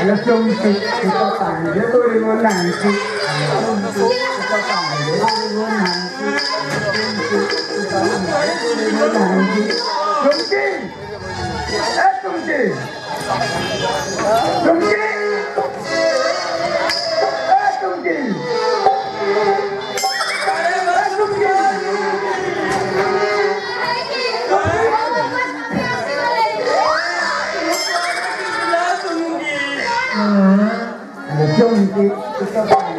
Là chung thì có phải để tôi đi ngôn nàng thì có phải để tôi đi ngôn nàng thì chung chi chung chi chung chi chung chi chung thì có phải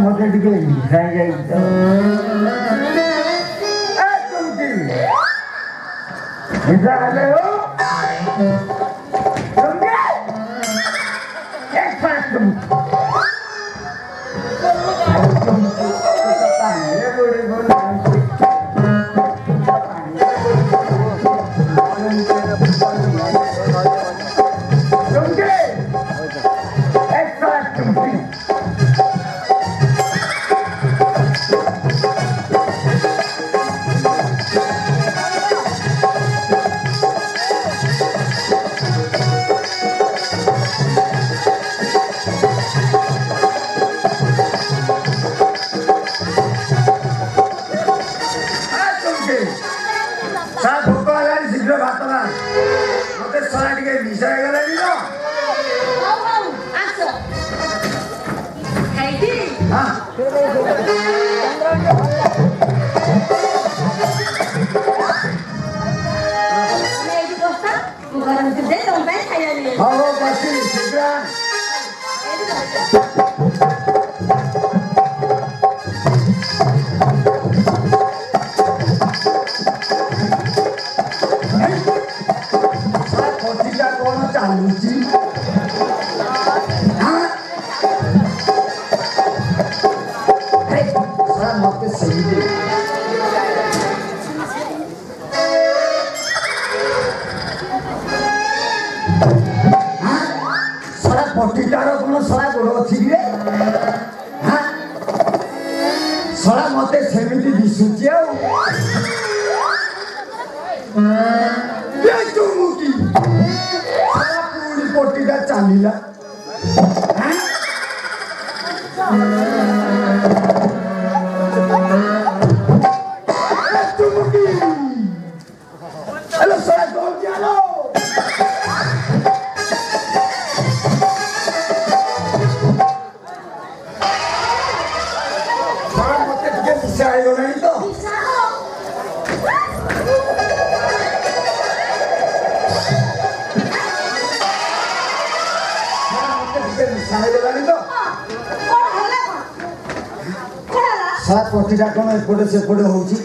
Mother to get me, I don't do is that hello? Come get get past them. Sir ଭୋକ ହେଲାଣି ଶୀଘ୍ର ଭାତ ନା ମତେ sir ଟିକେ ନିଶା ହେଇଗଲାଣି ତ ହଉ ବସି ଶୀଘ୍ର ପଟିଟାର କଣ ଶଳା ଗୋଡ଼ ଅଛି କି ଶଳା ମତେ ସେମିତି ଦିଶୁଛି ଆଉ ଚୁମୁକି ଶଳା ପୁଣି ପଟିଟା ଚାଲିଲା ଚୁମୁକି ହେଲୋ ଶଳା ଦୌଡ଼ି ଆଲୋ ହେଇଗଲାଣି ତ ହେଇଗଲାଣି ତ ସାର୍ ପଟିଟା କଣ ଏପଟେ ସେପଟେ ହଉଛି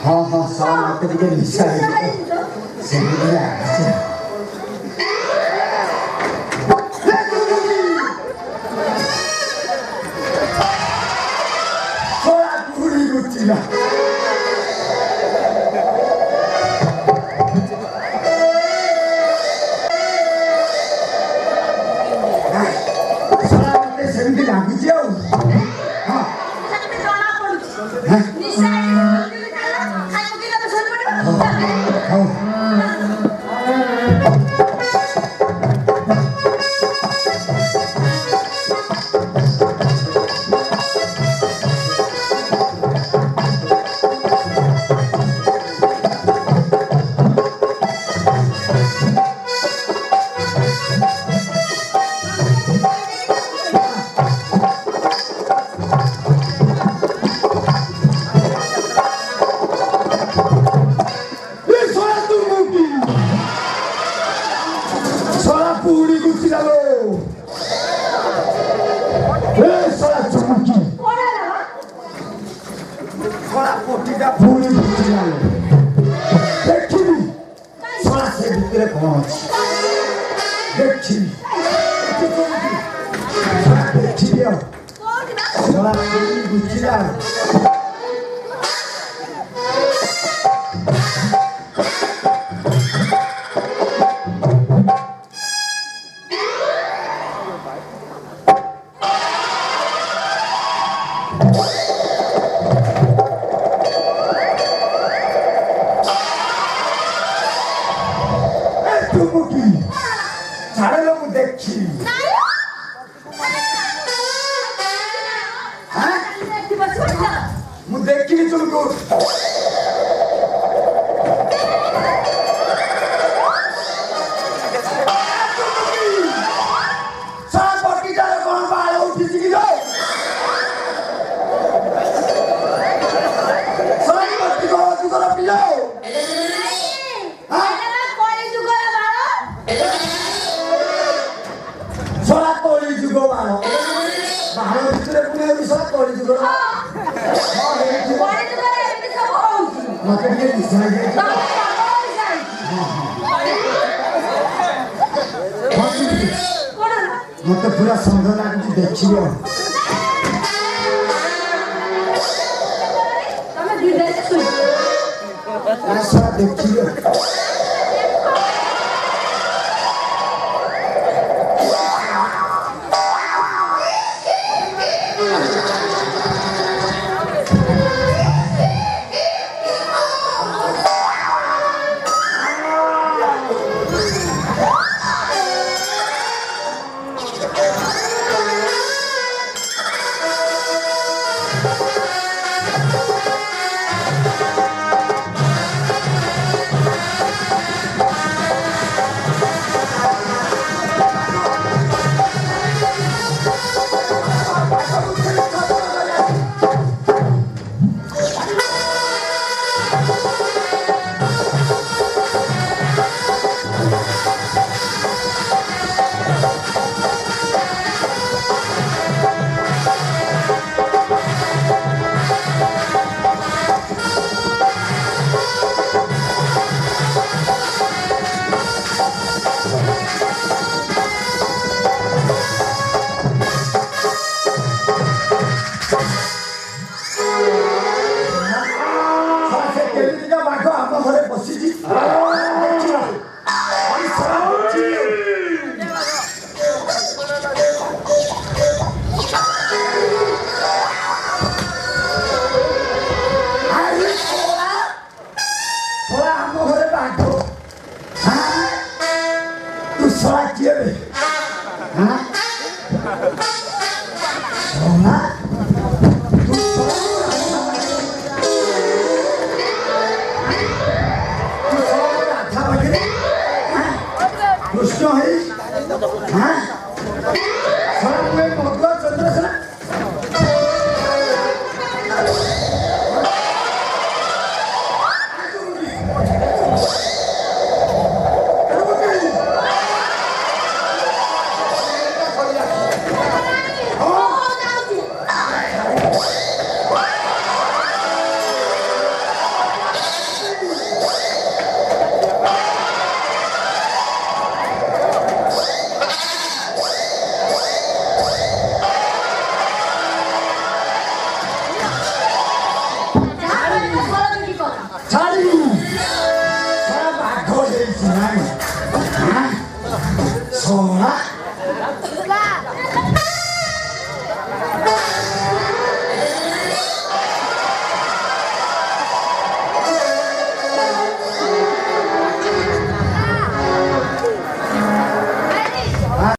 ହଁ ହଁ ସାର୍ ମତେ ଟିକେ ନିଶା ହେଇଛି ସେମିତି ବୁଝିଲା ସେମିତି ଲାଗୁଛି ଆଉ ପଟିଟା ପୁଣି ଦେଖିବି ଶଳା ସେ ଭିତରେ କଣ ଅଛି ଦେଖିବି ଦେଖିବି ଆଉ ଶଳା ପୁଣି ବୁଝିଲା ଛାଡ଼ିଲ ମୁଁ ଦେଖି ମୁଁ ଦେଖିଲି ତୁମକୁ ପଟିଟାରେ କଣ ବାଳ ଉଠିଛି କି ପିଲା ଶଳା କଳି ଯୁଗ ବାଳ ବାଳ ଭିତରେ ପୁଣି ଶଳା କଳି ଯୁଗ ମତେ ଟିକେ ନିଶା ମତେ ପୁରା ସନ୍ଦେହ ଲାଗୁଛି ଦେଖିବ ଶଳା ଦେଖିବ